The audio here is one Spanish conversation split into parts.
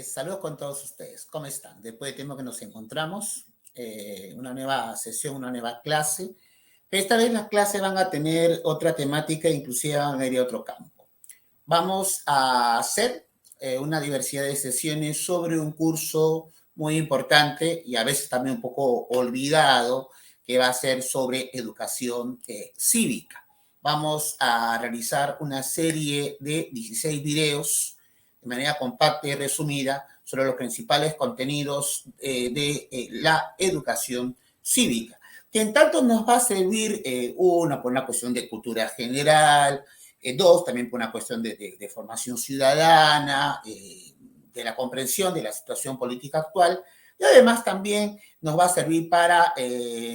Saludos con todos ustedes. ¿Cómo están? Después de tiempo que nos encontramos, una nueva sesión, una nueva clase. Esta vez las clases van a tener otra temática, inclusive van a ir a otro campo. Vamos a hacer una diversidad de sesiones sobre un curso muy importante y a veces también un poco olvidado, que va a ser sobre educación cívica. Vamos a realizar una serie de 16 videos de manera compacta y resumida sobre los principales contenidos de la educación cívica, que en tanto nos va a servir, una, por una cuestión de cultura general, dos, también por una cuestión de formación ciudadana, de la comprensión de la situación política actual, y además también nos va a servir para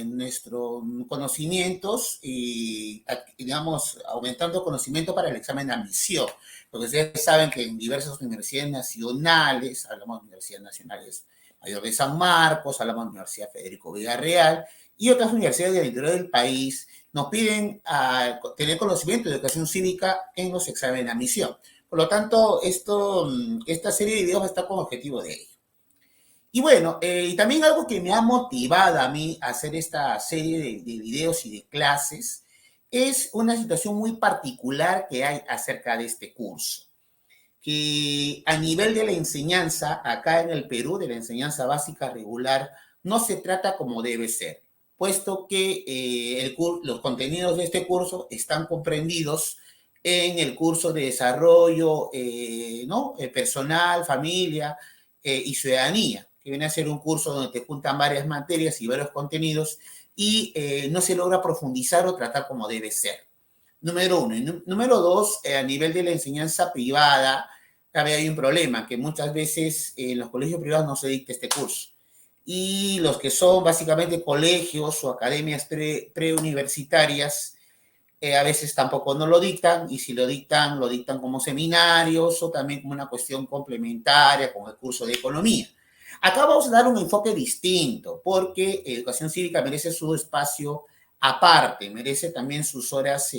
nuestros conocimientos y, digamos, aumentando conocimiento para el examen de admisión. Porque ustedes saben que en diversas universidades nacionales, hablamos de universidades nacionales Mayor de San Marcos, hablamos de Universidad Federico Villarreal y otras universidades del interior del país, nos piden tener conocimiento de educación cívica en los exámenes de admisión. Por lo tanto, esta serie de videos está con objetivo de ello. Y bueno, y también algo que me ha motivado a mí a hacer esta serie de videos y de clases es una situación muy particular que hay acerca de este curso, que a nivel de la enseñanza, acá en el Perú, de la enseñanza básica regular, no se trata como debe ser, puesto que los contenidos de este curso están comprendidos en el curso de desarrollo ¿no? Personal, familia y ciudadanía, que viene a ser un curso donde te juntan varias materias y varios contenidos y no se logra profundizar o tratar como debe ser. Número uno. Y número dos, a nivel de la enseñanza privada, también hay un problema, que muchas veces en los colegios privados no se dicta este curso. Y los que son básicamente colegios o academias preuniversitarias, a veces tampoco no lo dictan, y si lo dictan como seminarios o también como una cuestión complementaria con el curso de economía. Acá vamos a dar un enfoque distinto, porque educación cívica merece su espacio aparte, merece también sus horas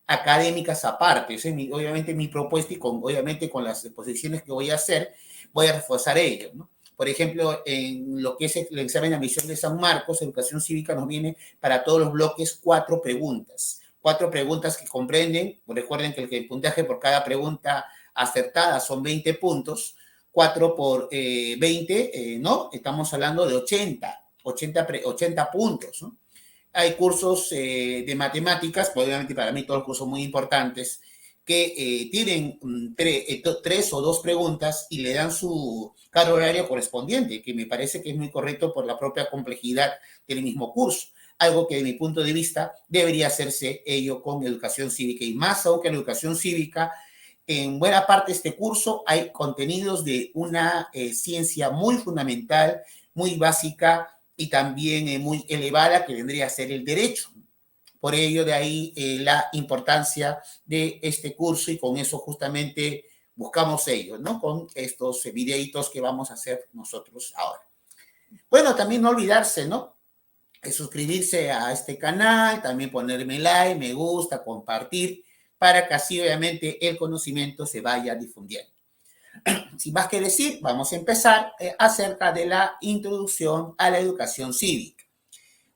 académicas aparte. Esa es obviamente mi propuesta y obviamente con las exposiciones que voy a hacer, voy a reforzar ello, ¿no? Por ejemplo, en lo que es el examen de admisión de San Marcos, educación cívica nos viene para todos los bloques 4 preguntas. 4 preguntas que comprenden, recuerden que el puntaje por cada pregunta acertada son 20 puntos, 4 por 20, ¿no? Estamos hablando de 80 puntos, ¿no? Hay cursos de matemáticas, pues obviamente para mí todos los cursos muy importantes, que tienen 3 o 2 preguntas y le dan su carga horaria correspondiente, que me parece que es muy correcto por la propia complejidad del mismo curso. Algo que de mi punto de vista debería hacerse ello con educación cívica, y más aún que la educación cívica, en buena parte de este curso hay contenidos de una ciencia muy fundamental, muy básica y también muy elevada, que vendría a ser el derecho. Por ello, de ahí la importancia de este curso, y con eso justamente buscamos ello, ¿no? Con estos videitos que vamos a hacer nosotros ahora. Bueno, también no olvidarse, ¿no? Suscribirse a este canal, también ponerme like, me gusta, compartir, para que así obviamente el conocimiento se vaya difundiendo. Sin más que decir, vamos a empezar acerca de la introducción a la educación cívica.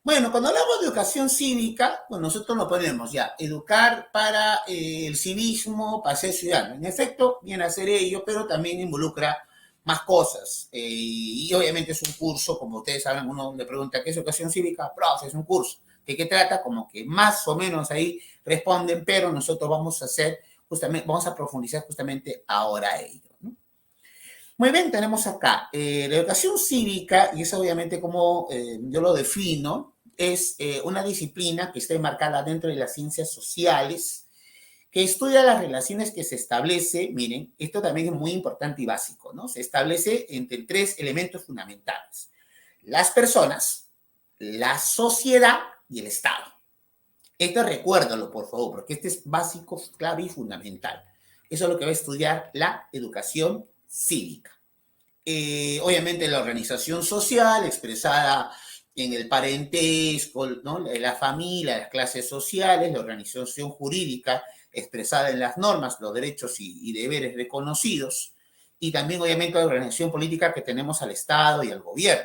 Bueno, cuando hablamos de educación cívica, pues nosotros lo ponemos ya, educar para el civismo, para ser ciudadano. En efecto, viene a ser ello, pero también involucra más cosas. Y obviamente es un curso, como ustedes saben, uno le pregunta qué es educación cívica, profe, es un curso. ¿De qué trata? Como que más o menos ahí responden, pero nosotros vamos a hacer justamente, vamos a profundizar justamente ahora ello, ¿no? Muy bien, tenemos acá la educación cívica, y es obviamente como yo lo defino, es una disciplina que está enmarcada dentro de las ciencias sociales, que estudia las relaciones que se establece, miren, esto también es muy importante y básico, ¿no? Se establece entre 3 elementos fundamentales: las personas, la sociedad y el Estado. Esto recuérdalo, por favor, porque este es básico, clave y fundamental. Eso es lo que va a estudiar la educación cívica. Obviamente la organización social expresada en el parentesco, ¿no? La familia, las clases sociales, la organización jurídica expresada en las normas, los derechos y deberes reconocidos, y también obviamente la organización política que tenemos al Estado y al gobierno.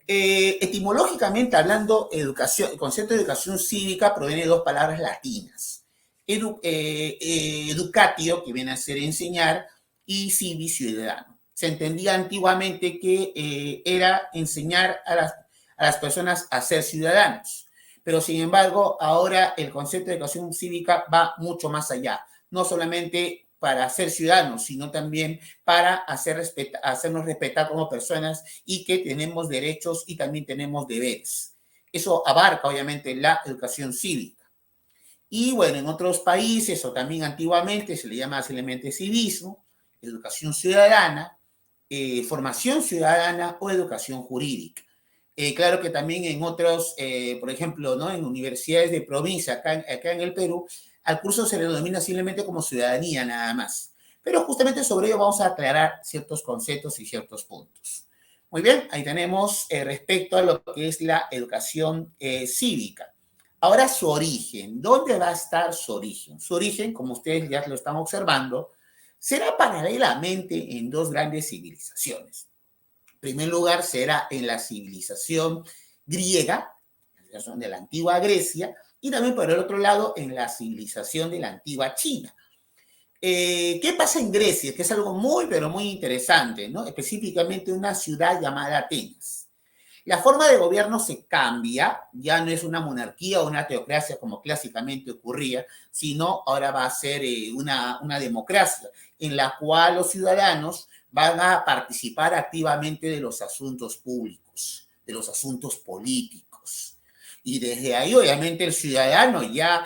Etimológicamente hablando, el concepto de educación cívica proviene de dos palabras latinas. Educatio, que viene a ser enseñar, y civi, ciudadano. Se entendía antiguamente que era enseñar a las personas a ser ciudadanos. Pero sin embargo, ahora el concepto de educación cívica va mucho más allá. No solamente para ser ciudadanos, sino también para hacernos respetar como personas y que tenemos derechos y también tenemos deberes. Eso abarca obviamente la educación cívica. Y bueno, en otros países o también antiguamente se le llama simplemente civismo, educación ciudadana, formación ciudadana o educación jurídica. Claro que también en otros, por ejemplo, ¿no? En universidades de provincia, acá en el Perú, al curso se le denomina simplemente como ciudadanía nada más. Pero justamente sobre ello vamos a aclarar ciertos conceptos y ciertos puntos. Muy bien, ahí tenemos respecto a lo que es la educación cívica. Ahora su origen, ¿dónde va a estar su origen? Su origen, como ustedes ya lo están observando, será paralelamente en dos grandes civilizaciones. En primer lugar, será en la civilización griega, la civilización de la antigua Grecia, y también por el otro lado, en la civilización de la antigua China. ¿Qué pasa en Grecia? Que es algo muy, pero muy interesante, ¿no? Específicamente una ciudad llamada Atenas. La forma de gobierno se cambia, ya no es una monarquía o una teocracia como clásicamente ocurría, sino ahora va a ser una democracia en la cual los ciudadanos van a participar activamente de los asuntos públicos, de los asuntos políticos. Y desde ahí, obviamente, el ciudadano ya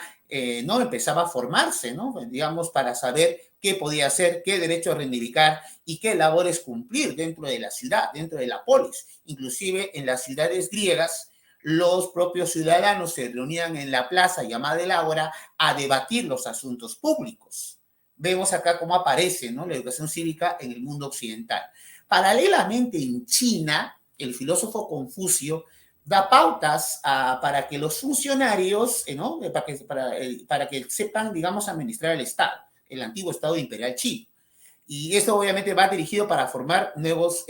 no empezaba a formarse, ¿no? Digamos, para saber qué podía hacer, qué derechos reivindicar y qué labores cumplir dentro de la ciudad, dentro de la polis. Inclusive en las ciudades griegas, los propios ciudadanos se reunían en la plaza llamada el Ágora a debatir los asuntos públicos. Vemos acá cómo aparece, ¿no? La educación cívica en el mundo occidental. Paralelamente en China, el filósofo Confucio da pautas para que los funcionarios, ¿no? Para que sepan, digamos, administrar el Estado, el antiguo Estado imperial chino. Y eso obviamente va dirigido para formar nuevos,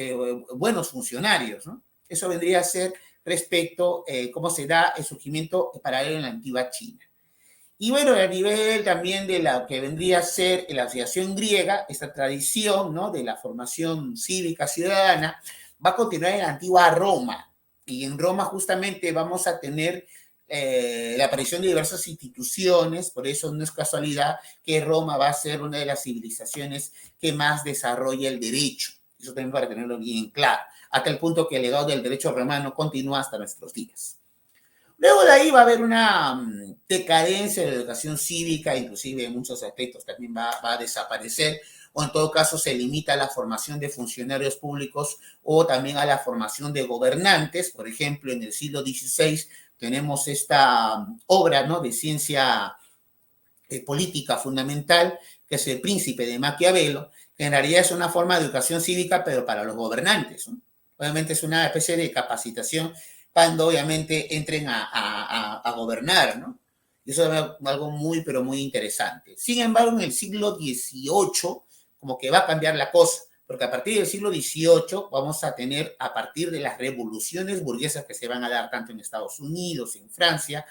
buenos funcionarios, ¿no? Eso vendría a ser respecto a cómo se da el surgimiento paralelo en la antigua China. Y bueno, a nivel también de la que vendría a ser la asociación griega, esta tradición, ¿no? De la formación cívica ciudadana, va a continuar en la antigua Roma. Y en Roma justamente vamos a tener la aparición de diversas instituciones, por eso no es casualidad que Roma va a ser una de las civilizaciones que más desarrolla el derecho. Eso también para tenerlo bien claro, hasta el punto que el legado del derecho romano continúa hasta nuestros días. Luego de ahí va a haber una decadencia de la educación cívica, inclusive en muchos aspectos también va a desaparecer, o en todo caso se limita a la formación de funcionarios públicos o también a la formación de gobernantes. Por ejemplo, en el siglo XVI tenemos esta obra, ¿no? De ciencia política fundamental, que es El Príncipe de Maquiavelo, que en realidad es una forma de educación cívica, pero para los gobernantes, ¿no? Obviamente es una especie de capacitación cuando obviamente entren a gobernar, ¿no? Y eso es algo muy, pero muy interesante. Sin embargo, en el siglo XVIII, como que va a cambiar la cosa, porque a partir del siglo XVIII vamos a tener, a partir de las revoluciones burguesas que se van a dar tanto en Estados Unidos, en Francia,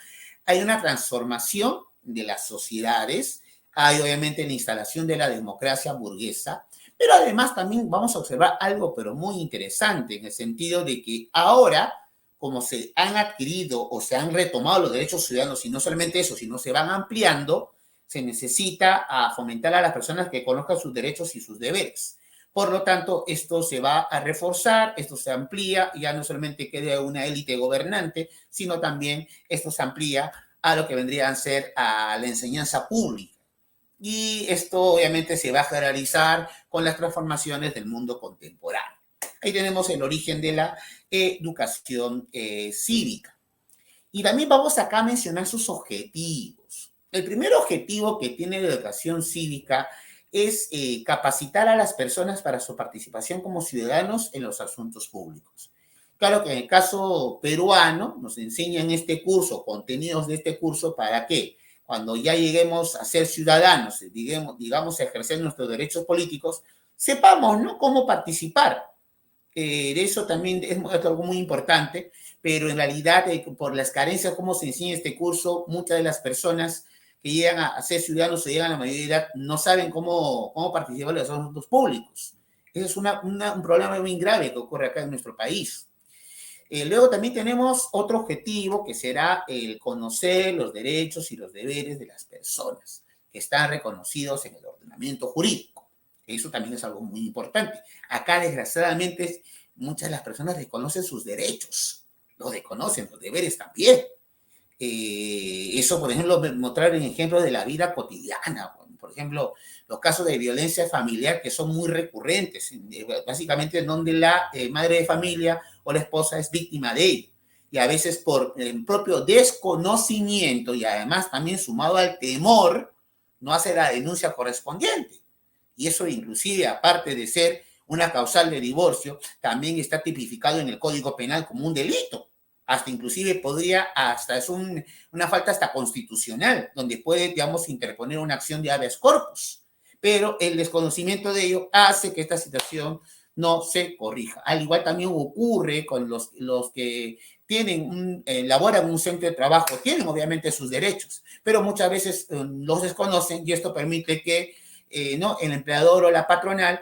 hay una transformación de las sociedades, hay obviamente la instalación de la democracia burguesa, pero además también vamos a observar algo, pero muy interesante, en el sentido de que ahora, como se han adquirido o se han retomado los derechos ciudadanos, y no solamente eso, sino se van ampliando, se necesita fomentar a las personas que conozcan sus derechos y sus deberes. Por lo tanto, esto se va a reforzar, esto se amplía, y ya no solamente queda una élite gobernante, sino también esto se amplía a lo que vendría a ser a la enseñanza pública. Y esto obviamente se va a generalizar con las transformaciones del mundo contemporáneo. Ahí tenemos el origen de la educación cívica. Y también vamos acá a mencionar sus objetivos. El primer objetivo que tiene la educación cívica es capacitar a las personas para su participación como ciudadanos en los asuntos públicos. Claro que en el caso peruano nos enseñan este curso, contenidos de este curso, ¿para qué? Cuando ya lleguemos a ser ciudadanos, digamos, a ejercer nuestros derechos políticos, sepamos, ¿no?, cómo participar. De eso también es algo muy importante, pero en realidad, por las carencias, cómo se enseña este curso, muchas de las personas que llegan a ser ciudadanos o llegan a la mayoría de edad no saben cómo participar en los asuntos públicos. Ese es un problema muy grave que ocurre acá en nuestro país. Luego también tenemos otro objetivo que será el conocer los derechos y los deberes de las personas que están reconocidos en el ordenamiento jurídico. Eso también es algo muy importante. Acá, desgraciadamente, muchas de las personas desconocen sus derechos, los desconocen, los deberes también. Eso, por ejemplo, mostrar en ejemplos de la vida cotidiana. Por ejemplo, los casos de violencia familiar que son muy recurrentes, básicamente en donde la madre de familia o la esposa es víctima de ello. Y a veces por el propio desconocimiento y además también sumado al temor, no hace la denuncia correspondiente. Y eso inclusive, aparte de ser una causal de divorcio, también está tipificado en el Código Penal como un delito. Hasta inclusive es una falta hasta constitucional, donde puede, digamos, interponer una acción de habeas corpus. Pero el desconocimiento de ello hace que esta situación no se corrija. Al igual también ocurre con los que laboran en un centro de trabajo, tienen obviamente sus derechos, pero muchas veces los desconocen y esto permite que ¿no?, el empleador o la patronal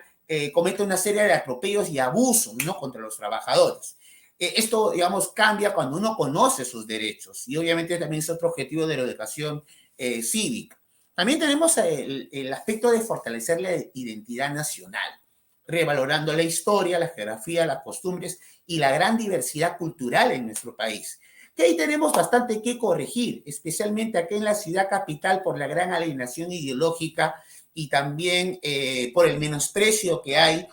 cometa una serie de atropellos y abusos, ¿no?, contra los trabajadores. Esto, digamos, cambia cuando uno conoce sus derechos y obviamente también es otro objetivo de la educación cívica. También tenemos el aspecto de fortalecer la identidad nacional, revalorando la historia, la geografía, las costumbres y la gran diversidad cultural en nuestro país. Que ahí tenemos bastante que corregir, especialmente aquí en la ciudad capital por la gran alienación ideológica y también por el menosprecio que hay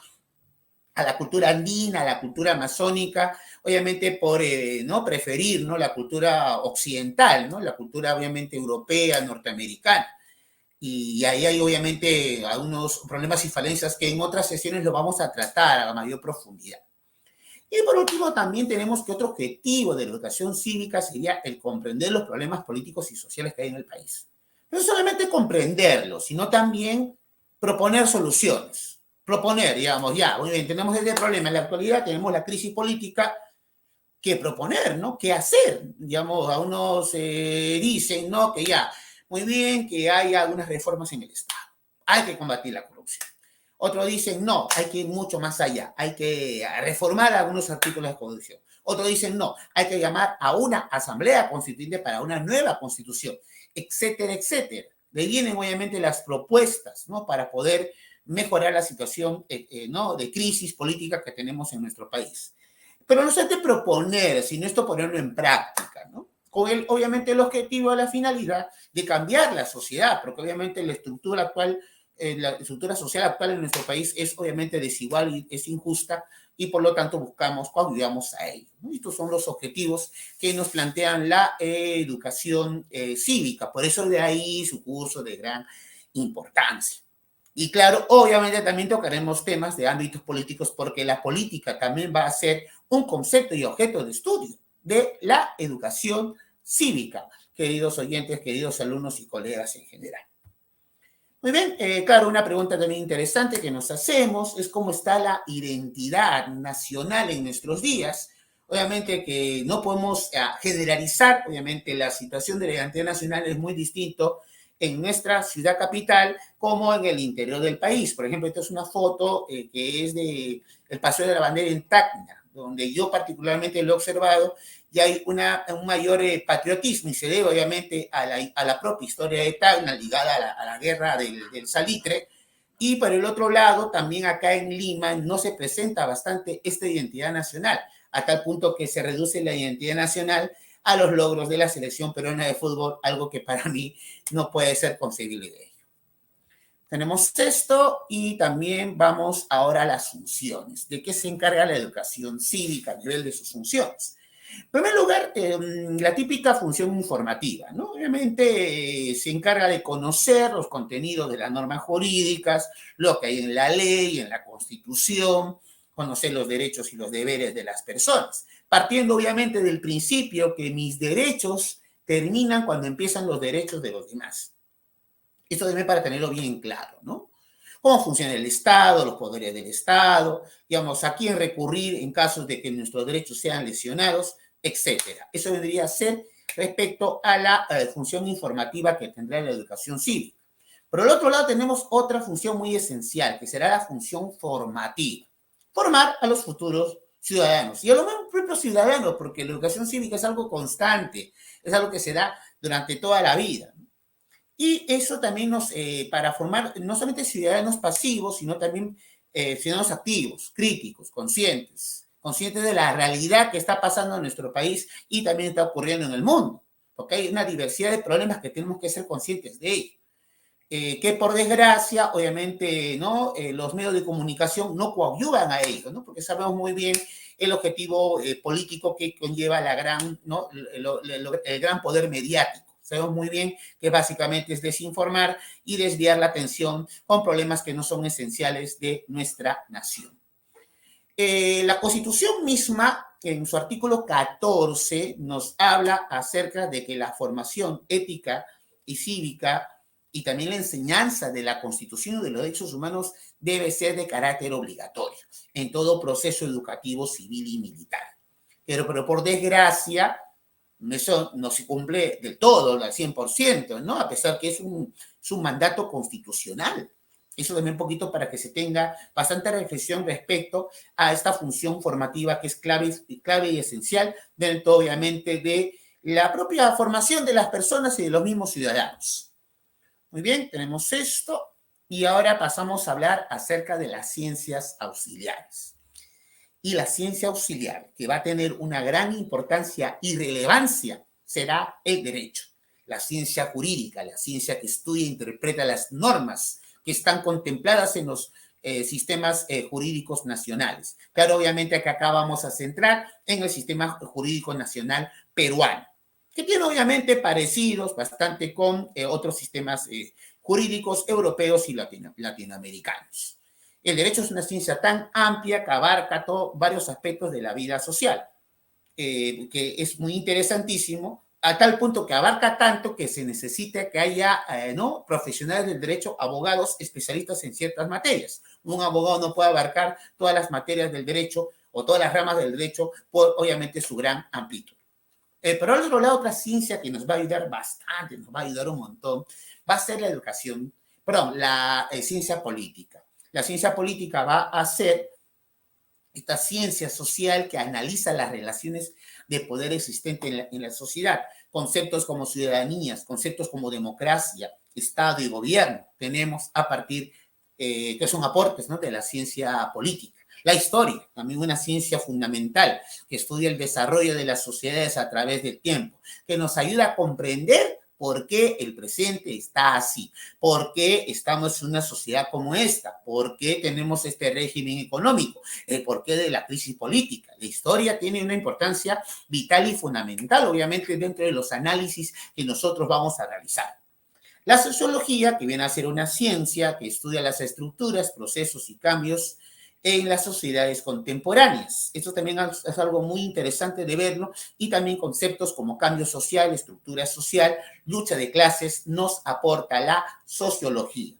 a la cultura andina, a la cultura amazónica, obviamente por no preferir, ¿no?, la cultura occidental, ¿no?, la cultura obviamente europea, norteamericana. Y ahí hay obviamente algunos problemas y falencias que en otras sesiones lo vamos a tratar a mayor profundidad. Y por último, también tenemos que otro objetivo de la educación cívica sería el comprender los problemas políticos y sociales que hay en el país. No solamente comprenderlos, sino también proponer soluciones. Proponer, digamos, ya, muy bien, tenemos este problema en la actualidad, tenemos la crisis política, ¿qué proponer, no? ¿Qué hacer? Digamos, a unos dicen, ¿no?, que ya, muy bien, que haya algunas reformas en el Estado. Hay que combatir la corrupción. Otros dicen, no, hay que ir mucho más allá, hay que reformar algunos artículos de la Constitución. Otros dicen, no, hay que llamar a una asamblea constituyente para una nueva constitución, etcétera, etcétera. De ahí vienen obviamente las propuestas, ¿no?, para poder mejorar la situación ¿no?, de crisis política que tenemos en nuestro país. Pero no se trata de proponer, sino esto ponerlo en práctica, ¿no? Con obviamente el objetivo, la finalidad de cambiar la sociedad, porque obviamente la estructura actual, la estructura social actual en nuestro país es obviamente desigual y es injusta y por lo tanto buscamos coadyuvamos a ello, ¿no? Estos son los objetivos que nos plantean la educación cívica, por eso de ahí su curso de gran importancia. Y claro, obviamente también tocaremos temas de ámbitos políticos porque la política también va a ser un concepto y objeto de estudio de la educación cívica, queridos oyentes, queridos alumnos y colegas en general. Muy bien, claro, una pregunta también interesante que nos hacemos es cómo está la identidad nacional en nuestros días. Obviamente que no podemos generalizar, obviamente la situación de la identidad nacional es muy distinto en nuestra ciudad capital como en el interior del país. Por ejemplo, esta es una foto que es de el Paseo de la Bandera en Tacna, donde yo particularmente lo he observado y hay un mayor patriotismo y se debe obviamente a la propia historia de Tacna ligada a la guerra del salitre. Y por el otro lado, también acá en Lima no se presenta bastante esta identidad nacional, a tal punto que se reduce la identidad nacional a los logros de la selección peruana de fútbol, algo que para mí no puede ser concebible de ello. Tenemos esto y también vamos ahora a las funciones. ¿De qué se encarga la educación cívica a nivel de sus funciones? En primer lugar, la típica función informativa, ¿no? Obviamente se encarga de conocer los contenidos de las normas jurídicas, lo que hay en la ley, en la Constitución, conocer los derechos y los deberes de las personas, partiendo obviamente del principio que mis derechos terminan cuando empiezan los derechos de los demás. Esto debe para tenerlo bien claro, ¿no? cómo funciona el Estado, los poderes del Estado, digamos, a quién recurrir en caso de que nuestros derechos sean lesionados, etcétera. Eso vendría a ser respecto a la función informativa que tendrá la educación cívica. Por el otro lado, tenemos otra función muy esencial, que será la función formativa. Formar a los futuros ciudadanos. Y a los propios ciudadanos, porque la educación cívica es algo constante, es algo que se da durante toda la vida. Y eso también para formar no solamente ciudadanos pasivos, sino también ciudadanos activos, críticos, conscientes de la realidad que está pasando en nuestro país y también está ocurriendo en el mundo, porque hay una diversidad de problemas que tenemos que ser conscientes de ello. Que por desgracia, obviamente, ¿no? Los medios de comunicación no coadyuvan a ello, ¿no? Porque sabemos muy bien el objetivo político que conlleva la gran, ¿no? el gran poder mediático. Sabemos muy bien que básicamente es desinformar y desviar la atención con problemas que no son esenciales de nuestra nación. La Constitución misma, en su artículo 14, nos habla acerca de que la formación ética y cívica y también la enseñanza de la Constitución y de los derechos humanos debe ser de carácter obligatorio en todo proceso educativo civil y militar. Pero por desgracia, eso no se cumple del todo, al 100%, ¿no? A pesar que es un mandato constitucional. Eso también un poquito para que se tenga bastante reflexión respecto a esta función formativa que es clave y esencial dentro, obviamente, de la propia formación de las personas y de los mismos ciudadanos. Muy bien, tenemos esto y ahora pasamos a hablar acerca de las ciencias auxiliares. Y la ciencia auxiliar, que va a tener una gran importancia y relevancia, será el derecho, la ciencia jurídica, la ciencia que estudia e interpreta las normas que están contempladas en los sistemas jurídicos nacionales. Claro, obviamente que acá vamos a centrar en el sistema jurídico nacional peruano, que tiene obviamente parecidos bastante con otros sistemas jurídicos europeos y latinoamericanos. El derecho es una ciencia tan amplia que abarca varios aspectos de la vida social, que es muy interesantísimo, a tal punto que abarca tanto que se necesita que haya ¿no? profesionales del derecho, abogados especialistas en ciertas materias. Un abogado no puede abarcar todas las materias del derecho o todas las ramas del derecho por, obviamente, su gran amplitud. Pero al otro lado, otra ciencia que nos va a ayudar bastante, nos va a ayudar un montón, va a ser la educación, perdón, la ciencia política. La ciencia política va a ser esta ciencia social que analiza las relaciones de poder existentes en la sociedad. Conceptos como ciudadanías, conceptos como democracia, Estado y gobierno, tenemos a partir, que son aportes, ¿no? de la ciencia política. La historia, también una ciencia fundamental que estudia el desarrollo de las sociedades a través del tiempo, que nos ayuda a comprender por qué el presente está así, por qué estamos en una sociedad como esta, por qué tenemos este régimen económico, el porqué de la crisis política. La historia tiene una importancia vital y fundamental, obviamente, dentro de los análisis que nosotros vamos a realizar. La sociología, que viene a ser una ciencia que estudia las estructuras, procesos y cambios en las sociedades contemporáneas. Esto también es algo muy interesante de verlo y también conceptos como cambio social, estructura social, lucha de clases, nos aporta la sociología.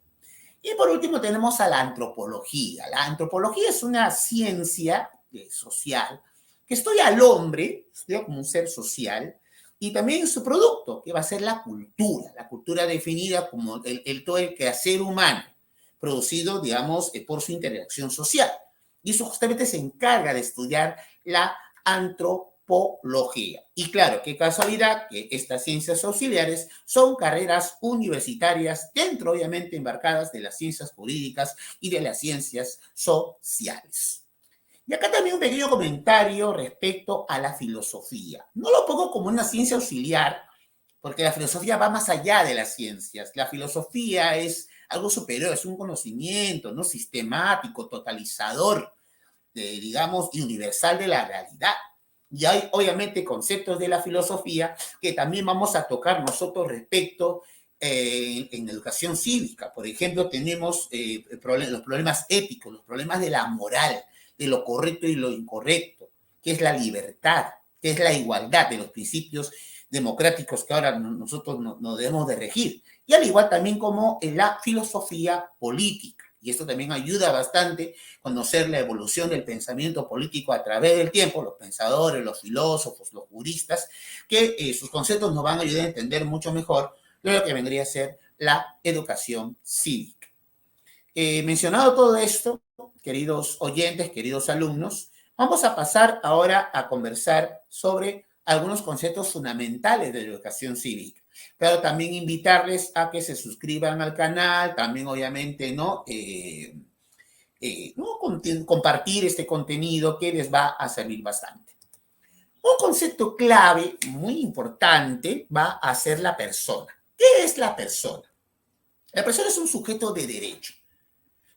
Y por último tenemos a la antropología. La antropología es una ciencia social que estudia al hombre, estudia como un ser social, y también su producto, que va a ser la cultura definida como todo el quehacer humano, producido, digamos, por su interacción social. Y eso justamente se encarga de estudiar la antropología. Y claro, qué casualidad que estas ciencias auxiliares son carreras universitarias dentro, obviamente, embarcadas de las ciencias jurídicas y de las ciencias sociales. Y acá también un pequeño comentario respecto a la filosofía. No lo pongo como una ciencia auxiliar, porque la filosofía va más allá de las ciencias. La filosofía es algo superior, es un conocimiento, ¿no? Sistemático, totalizador, digamos, y universal de la realidad. Y hay, obviamente, conceptos de la filosofía que también vamos a tocar nosotros respecto en educación cívica. Por ejemplo, tenemos los problemas éticos, los problemas de la moral, de lo correcto y lo incorrecto, que es la libertad, que es la igualdad de los principios democráticos que ahora nosotros nos debemos de regir. Y al igual también como en la filosofía política, Y esto también ayuda bastante a conocer la evolución del pensamiento político a través del tiempo, los pensadores, los filósofos, los juristas, que sus conceptos nos van a ayudar a entender mucho mejor lo que vendría a ser la educación cívica. Mencionado todo esto, queridos oyentes, queridos alumnos, vamos a pasar ahora a conversar sobre algunos conceptos fundamentales de la educación cívica. Pero también invitarles a que se suscriban al canal, también obviamente, ¿no? ¿No? Compartir este contenido que les va a servir bastante. Un concepto clave, muy importante, va a ser la persona. ¿Qué es la persona? La persona es un sujeto de derecho.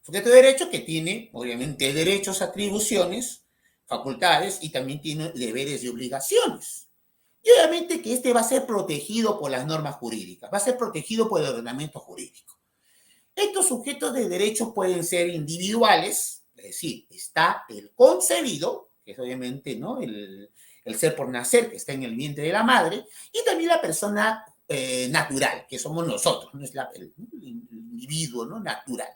Sujeto de derecho que tiene, obviamente, derechos, atribuciones, facultades y también tiene deberes y obligaciones. Y obviamente que este va a ser protegido por las normas jurídicas, va a ser protegido por el ordenamiento jurídico. Estos sujetos de derecho pueden ser individuales, es decir, está el concebido, que es obviamente, ¿no?, el ser por nacer, que está en el vientre de la madre, y también la persona natural, que somos nosotros, no es el individuo, ¿no?, natural.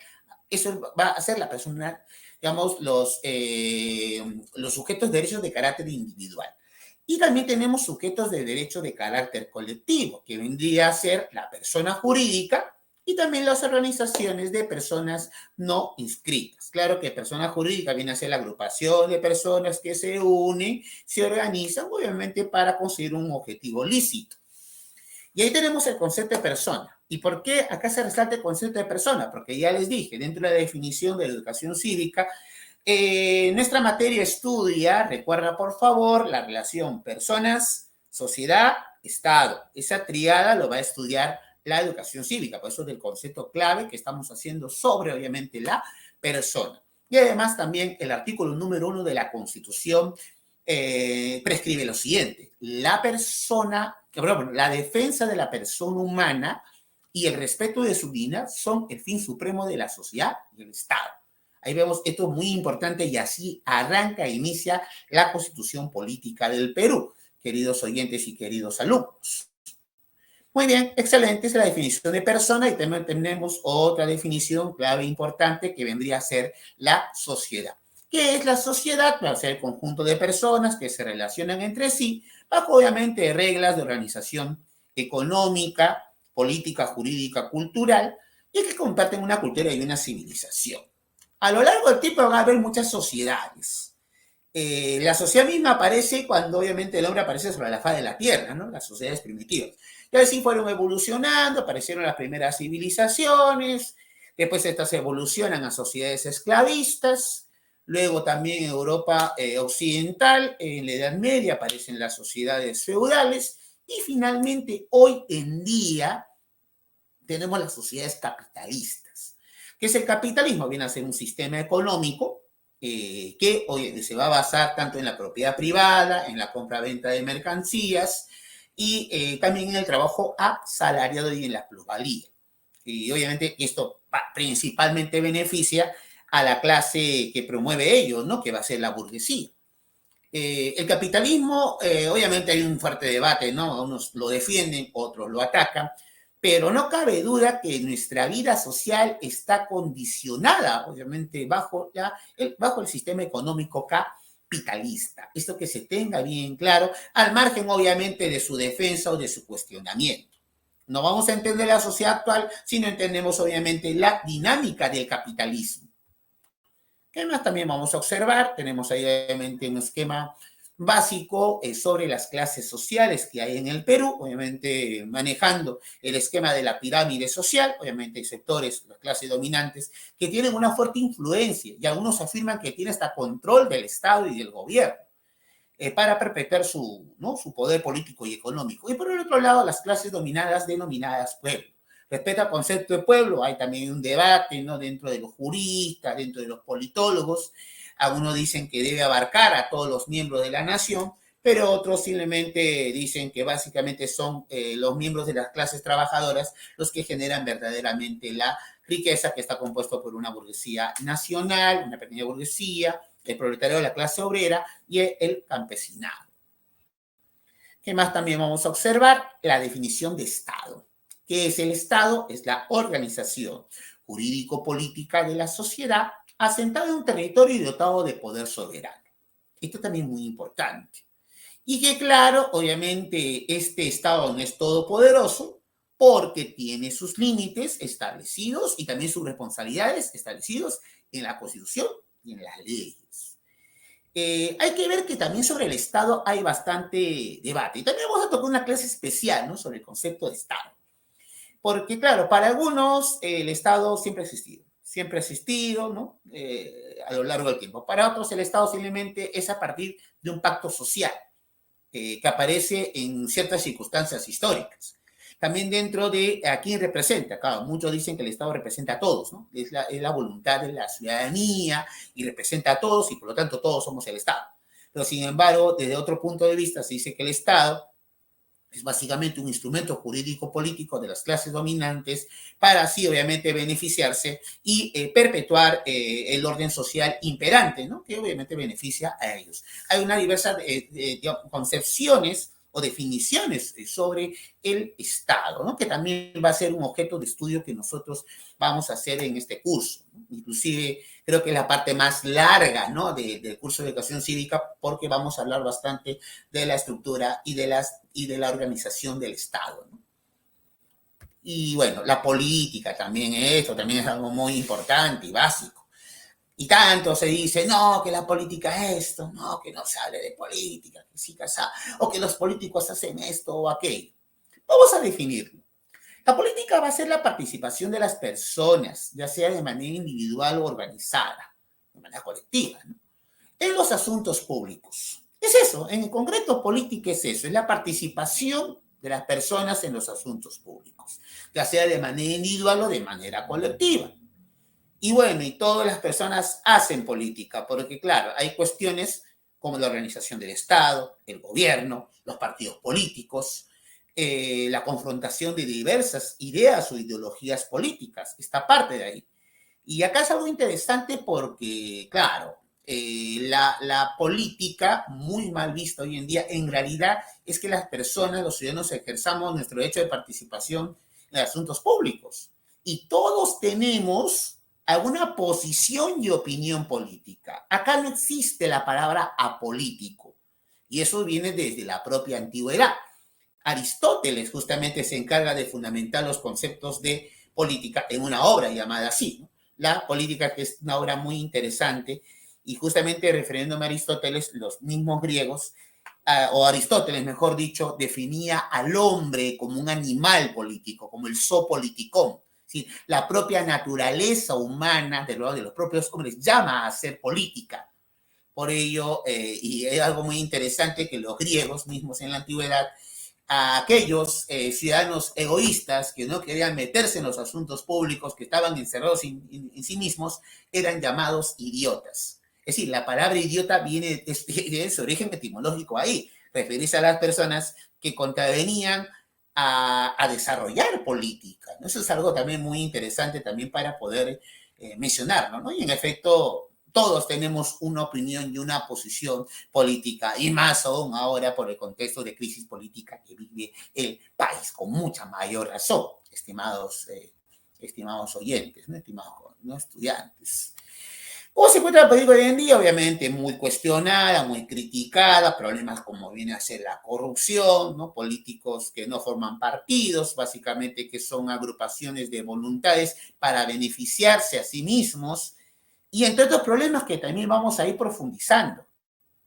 Eso va a ser la persona, digamos, los sujetos de derechos de carácter individual. Y también tenemos sujetos de derecho de carácter colectivo, que vendría a ser la persona jurídica y también las organizaciones de personas no inscritas. Claro que persona jurídica viene a ser la agrupación de personas que se unen, se organizan, obviamente, para conseguir un objetivo lícito. Y ahí tenemos el concepto de persona. ¿Y por qué acá se resalta el concepto de persona? Porque ya les dije, dentro de la definición de educación cívica, nuestra materia estudia, recuerda por favor, la relación personas, sociedad, Estado. Esa triada lo va a estudiar la educación cívica, por eso es del concepto clave que estamos haciendo sobre, obviamente, la persona. Y además también el artículo número 1 de la Constitución prescribe lo siguiente: la persona, la defensa de la persona humana y el respeto de su vida son el fin supremo de la sociedad y el Estado. Ahí vemos, esto es muy importante y así arranca e inicia la Constitución Política del Perú, queridos oyentes y queridos alumnos. Muy bien, excelente, esa es la definición de persona y también tenemos otra definición clave importante que vendría a ser la sociedad. ¿Qué es la sociedad? Va a ser el conjunto de personas que se relacionan entre sí bajo, obviamente, reglas de organización económica, política, jurídica, cultural y que comparten una cultura y una civilización. A lo largo del tiempo van a haber muchas sociedades. La sociedad misma aparece cuando obviamente el hombre aparece sobre la faz de la tierra, ¿no? Las sociedades primitivas. Y así fueron evolucionando, aparecieron las primeras civilizaciones, después estas evolucionan a sociedades esclavistas, luego también en Europa occidental, en la Edad Media aparecen las sociedades feudales y finalmente hoy en día tenemos las sociedades capitalistas. ¿Qué es el capitalismo? Viene a ser un sistema económico que hoy se va a basar tanto en la propiedad privada, en la compra-venta de mercancías y también en el trabajo asalariado y en la plusvalía. Y obviamente esto principalmente beneficia a la clase que promueve ello, ¿no?, que va a ser la burguesía. El capitalismo, obviamente hay un fuerte debate, ¿no? Unos lo defienden, otros lo atacan, pero no cabe duda que nuestra vida social está condicionada, obviamente, bajo el sistema económico capitalista. Esto que se tenga bien claro, al margen, obviamente, de su defensa o de su cuestionamiento. No vamos a entender la sociedad actual si no entendemos, obviamente, la dinámica del capitalismo. ¿Qué más también vamos a observar? Tenemos ahí, obviamente, un esquema básico sobre las clases sociales que hay en el Perú, obviamente manejando el esquema de la pirámide social. Obviamente hay sectores, las clases dominantes, que tienen una fuerte influencia y algunos afirman que tienen hasta control del Estado y del gobierno para perpetuar ¿no?, su poder político y económico. Y por el otro lado, las clases dominadas denominadas pueblo. Respecto al concepto de pueblo, hay también un debate, ¿no?, dentro de los juristas, dentro de los politólogos. Algunos dicen que debe abarcar a todos los miembros de la nación, pero otros simplemente dicen que básicamente son los miembros de las clases trabajadoras los que generan verdaderamente la riqueza, que está compuesto por una burguesía nacional, una pequeña burguesía, el proletario de la clase obrera y el campesinado. ¿Qué más también vamos a observar? La definición de Estado. ¿Qué es el Estado? Es la organización jurídico-política de la sociedad asentado en un territorio y dotado de poder soberano. Esto también es muy importante. Y que claro, obviamente este Estado no es todopoderoso porque tiene sus límites establecidos y también sus responsabilidades establecidos en la Constitución y en las leyes. Hay que ver que también sobre el Estado hay bastante debate. Y también vamos a tocar una clase especial, ¿no?, sobre el concepto de Estado. Porque, claro, para algunos el Estado siempre ha existido, ¿no? A lo largo del tiempo. Para otros el Estado simplemente es a partir de un pacto social que aparece en ciertas circunstancias históricas. También dentro de a quién representa, claro, muchos dicen que el Estado representa a todos, ¿no? Es la voluntad de la ciudadanía y representa a todos y por lo tanto todos somos el Estado. Pero sin embargo, desde otro punto de vista se dice que el Estado es básicamente un instrumento jurídico-político de las clases dominantes para así, obviamente, beneficiarse y perpetuar el orden social imperante, ¿no?, que obviamente beneficia a ellos. Hay una diversa concepciones o definiciones sobre el Estado, ¿no?, que también va a ser un objeto de estudio que nosotros vamos a hacer en este curso, ¿no? Inclusive creo que es la parte más larga, ¿no?, del curso de educación cívica, porque vamos a hablar bastante de la estructura y de la organización del Estado, ¿no? Y bueno, la política también, esto también es algo muy importante y básico. Y tanto se dice, no, que la política es esto, no, que no se hable de política, que sí, que o que los políticos hacen esto o aquello. Vamos a definirlo. La política va a ser la participación de las personas, ya sea de manera individual o organizada, de manera colectiva, ¿no?, en los asuntos públicos. Es eso, en concreto política es eso, es la participación de las personas en los asuntos públicos, ya sea de manera individual o de manera colectiva. Y bueno, y todas las personas hacen política, porque claro, hay cuestiones como la organización del Estado, el gobierno, los partidos políticos, la confrontación de diversas ideas o ideologías políticas, esta parte de ahí. Y acá es algo interesante porque, claro, la política, muy mal vista hoy en día, en realidad es que las personas, los ciudadanos, ejerzamos nuestro derecho de participación en asuntos públicos. Y todos tenemos alguna posición y opinión política. Acá no existe la palabra apolítico. Y eso viene desde la propia antigüedad. Aristóteles justamente se encarga de fundamentar los conceptos de política en una obra llamada así, ¿no?, La Política, que es una obra muy interesante, y justamente refiriéndome a Aristóteles, los mismos griegos, o Aristóteles, mejor dicho, definía al hombre como un animal político, como el zoopoliticón. ¿Sí? La propia naturaleza humana de los propios hombres llama a hacer política. Por ello, y es algo muy interesante que los griegos mismos en la antigüedad, a aquellos ciudadanos egoístas que no querían meterse en los asuntos públicos, que estaban encerrados en sí mismos, eran llamados idiotas. Es decir, la palabra idiota viene de su origen etimológico ahí, referirse a las personas que contravenían a desarrollar política, ¿no? Eso es algo también muy interesante también para poder mencionarlo, ¿no? Y en efecto, todos tenemos una opinión y una posición política, y más aún ahora por el contexto de crisis política que vive el país, con mucha mayor razón, estimados oyentes, ¿no?, estimados, ¿no?, estudiantes. ¿Cómo se encuentra la política hoy en día? Obviamente muy cuestionada, muy criticada, problemas como viene a ser la corrupción, ¿no?, políticos que no forman partidos, básicamente que son agrupaciones de voluntades para beneficiarse a sí mismos, y entre otros problemas que también vamos a ir profundizando,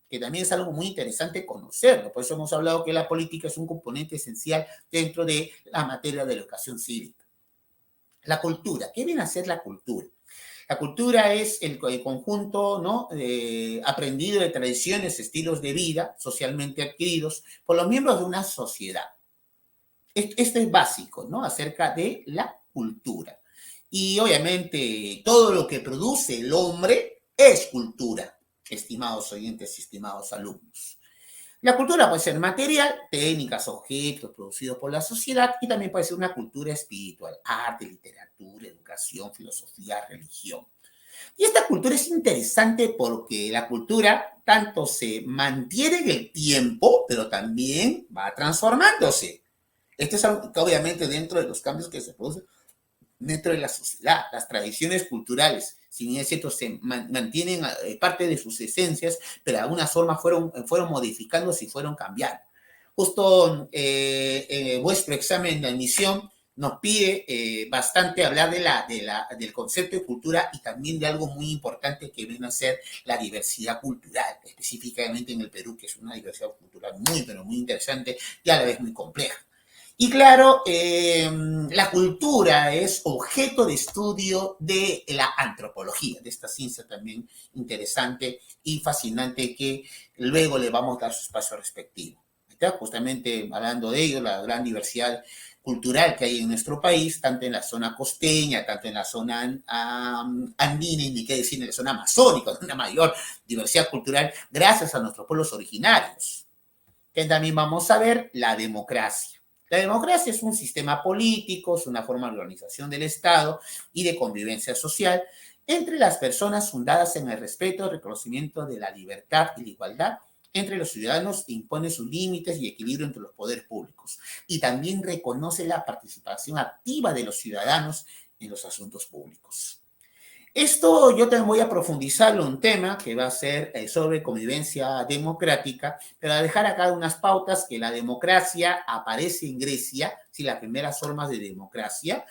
que también es algo muy interesante conocerlo. Por eso hemos hablado que la política es un componente esencial dentro de la materia de la educación cívica. La cultura. ¿Qué viene a ser la cultura? La cultura es el conjunto, ¿no?, aprendido de tradiciones, estilos de vida socialmente adquiridos por los miembros de una sociedad. Esto es básico, ¿no?, acerca de la cultura. Y obviamente todo lo que produce el hombre es cultura, estimados oyentes y estimados alumnos. La cultura puede ser material, técnicas, objetos producidos por la sociedad, y también puede ser una cultura espiritual, arte, literatura, educación, filosofía, religión. Y esta cultura es interesante porque la cultura tanto se mantiene en el tiempo, pero también va transformándose. Esto es algo que obviamente dentro de los cambios que se producen dentro de la sociedad, las tradiciones culturales, si bien es cierto, se mantienen parte de sus esencias, pero de alguna forma fueron modificándose y fueron cambiando. Justo vuestro examen de admisión nos pide bastante hablar del concepto de cultura y también de algo muy importante que viene a ser la diversidad cultural, específicamente en el Perú, que es una diversidad cultural muy, pero muy interesante y a la vez muy compleja. Y claro, la cultura es objeto de estudio de la antropología, de esta ciencia también interesante y fascinante que luego le vamos a dar su espacio respectivo. ¿Está? Justamente hablando de ello, la gran diversidad cultural que hay en nuestro país, tanto en la zona costeña, tanto en la zona andina, y ni qué decir en la zona amazónica, una mayor diversidad cultural gracias a nuestros pueblos originarios. Que también vamos a ver la democracia. La democracia es un sistema político, es una forma de organización del Estado y de convivencia social entre las personas fundadas en el respeto, reconocimiento de la libertad y la igualdad entre los ciudadanos e impone sus límites y equilibrio entre los poderes públicos. Y también reconoce la participación activa de los ciudadanos en los asuntos públicos. Esto yo también voy a profundizarlo en un tema que va a ser sobre convivencia democrática, pero a dejar acá unas pautas que la democracia aparece en Grecia, sí, las primeras formas de democracia,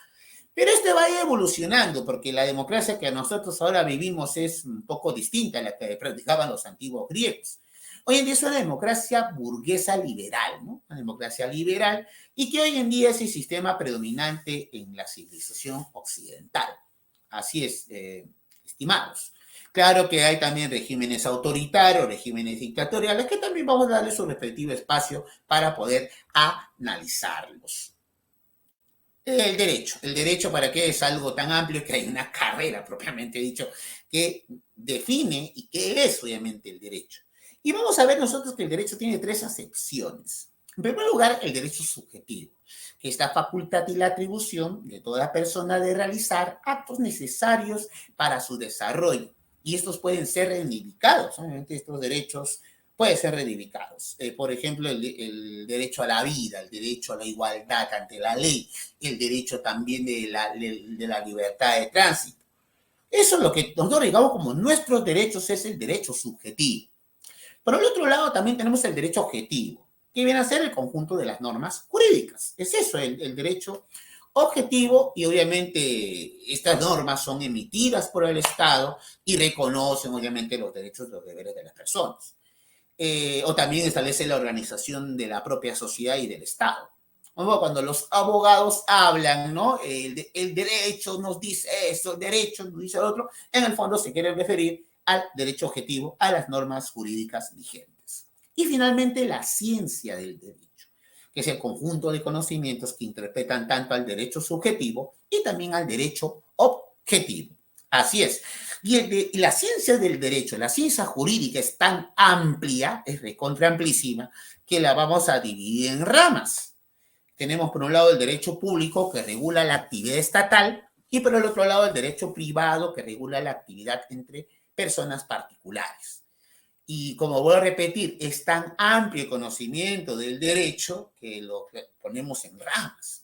pero esto va a ir evolucionando, porque la democracia que nosotros ahora vivimos es un poco distinta a la que practicaban los antiguos griegos. Hoy en día es una democracia burguesa liberal, ¿no? Una democracia liberal, y que hoy en día es el sistema predominante en la civilización occidental. Así es, estimados. Claro que hay también regímenes autoritarios, regímenes dictatoriales, que también vamos a darle su respectivo espacio para poder analizarlos. El derecho para qué es algo tan amplio que hay una carrera propiamente dicho que define y qué es obviamente el derecho. Y vamos a ver nosotros que el derecho tiene tres acepciones. En primer lugar, el derecho subjetivo, que es la facultad y la atribución de toda persona de realizar actos necesarios para su desarrollo. Y estos pueden ser reivindicados, obviamente estos derechos pueden ser reivindicados. Por ejemplo, el derecho a la vida, el derecho a la igualdad ante la ley, el derecho también de la libertad de tránsito. Eso es lo que nosotros digamos como nuestros derechos, es el derecho subjetivo. Por el otro lado, también tenemos el derecho objetivo, que viene a ser el conjunto de las normas jurídicas. Es eso, el derecho objetivo, y obviamente estas normas son emitidas por el Estado y reconocen obviamente los derechos y los deberes de las personas. O también establece la organización de la propia sociedad y del Estado. Cuando los abogados hablan, ¿no? El derecho nos dice esto, el derecho nos dice lo otro, en el fondo se quiere referir al derecho objetivo, a las normas jurídicas vigentes. Y finalmente, la ciencia del derecho, que es el conjunto de conocimientos que interpretan tanto al derecho subjetivo y también al derecho objetivo. Así es. Y la ciencia del derecho, la ciencia jurídica es tan amplia, es recontra amplísima, que la vamos a dividir en ramas. Tenemos por un lado el derecho público que regula la actividad estatal y por el otro lado el derecho privado que regula la actividad entre personas particulares. Y como voy a repetir, es tan amplio el conocimiento del derecho que lo ponemos en ramas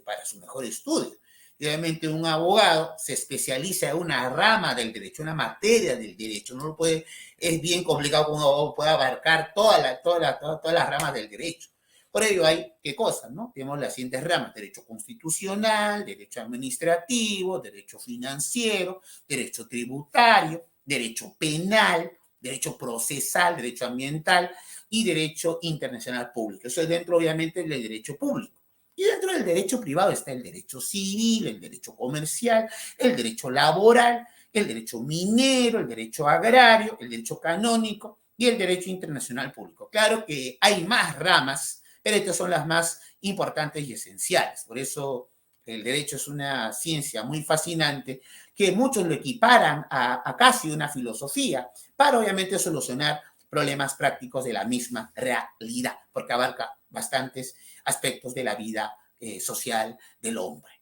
para su mejor estudio. Y obviamente un abogado se especializa en una rama del derecho, una materia del derecho. No lo puede, es bien complicado que un abogado pueda abarcar todas las ramas del derecho. Por ello hay, ¿qué cosas? ¿No? Tenemos las siguientes ramas: derecho constitucional, derecho administrativo, derecho financiero, derecho tributario, derecho penal, derecho procesal, derecho ambiental y derecho internacional público. Eso es dentro, obviamente, del derecho público. Y dentro del derecho privado está el derecho civil, el derecho comercial, el derecho laboral, el derecho minero, el derecho agrario, el derecho canónico y el derecho internacional público. Claro que hay más ramas, pero estas son las más importantes y esenciales. Por eso el derecho es una ciencia muy fascinante que muchos lo equiparan a casi una filosofía para obviamente solucionar problemas prácticos de la misma realidad, porque abarca bastantes aspectos de la vida social del hombre.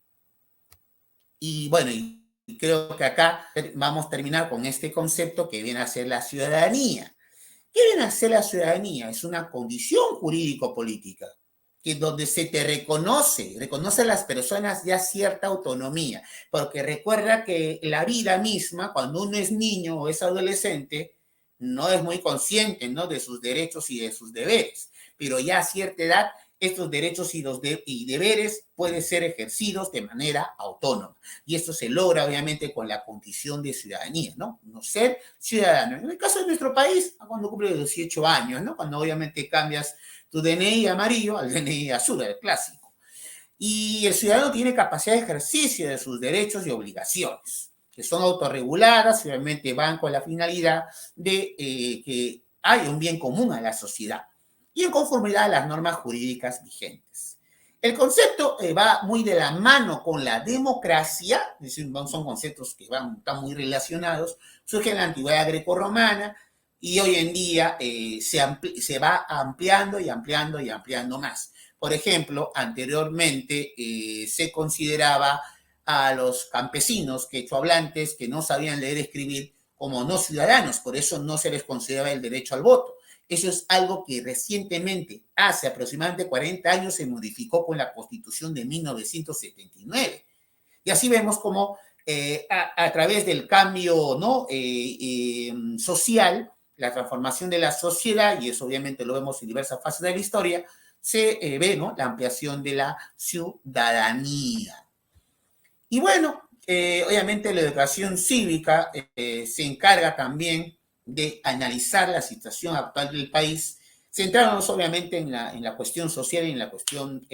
Y bueno, y creo que acá vamos a terminar con este concepto que viene a ser la ciudadanía. ¿Qué viene a ser la ciudadanía? Es una condición jurídico-política que donde se te reconoce a las personas ya cierta autonomía, porque recuerda que la vida misma, cuando uno es niño o es adolescente, no es muy consciente, ¿no?, de sus derechos y de sus deberes, pero ya a cierta edad estos derechos y deberes pueden ser ejercidos de manera autónoma. Y esto se logra, obviamente, con la condición de ciudadanía, ¿no? No ser ciudadano. En el caso de nuestro país, cuando cumple 18 años, ¿no? Cuando obviamente cambias tu DNI amarillo al DNI azul, el clásico. Y el ciudadano tiene capacidad de ejercicio de sus derechos y obligaciones, que son autorreguladas y obviamente van con la finalidad de que haya un bien común a la sociedad y en conformidad a las normas jurídicas vigentes. El concepto va muy de la mano con la democracia, es decir, son conceptos que están muy relacionados, surge en la antigüedad grecorromana y hoy en día se va ampliando y ampliando y ampliando más. Por ejemplo, anteriormente se consideraba a los campesinos quechohablantes que no sabían leer y escribir como no ciudadanos, por eso no se les consideraba el derecho al voto. Eso es algo que recientemente, hace aproximadamente 40 años, se modificó con la Constitución de 1979. Y así vemos cómo a través del cambio, ¿no?, social, la transformación de la sociedad, y eso obviamente lo vemos en diversas fases de la historia, se ve, ¿no?, la ampliación de la ciudadanía. Y bueno, obviamente la educación cívica se encarga también de analizar la situación actual del país, centrándonos obviamente en la cuestión social y en la cuestión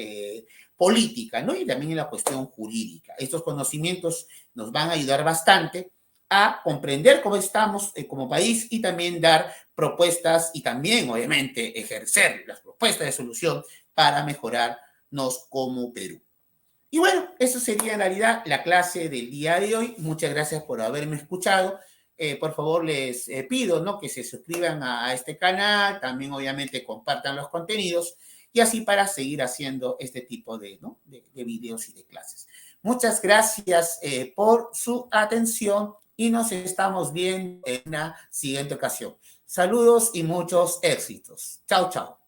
política, ¿no?, y también en la cuestión jurídica. Estos conocimientos nos van a ayudar bastante a comprender cómo estamos como país y también dar propuestas y también, obviamente, ejercer las propuestas de solución para mejorarnos como Perú. Y bueno, eso sería en realidad la clase del día de hoy. Muchas gracias por haberme escuchado. Por favor, les pido, ¿no?, que se suscriban a este canal, también obviamente compartan los contenidos y así para seguir haciendo este tipo de, ¿no?, de videos y de clases. Muchas gracias por su atención y nos estamos viendo en una siguiente ocasión. Saludos y muchos éxitos. Chao, chao.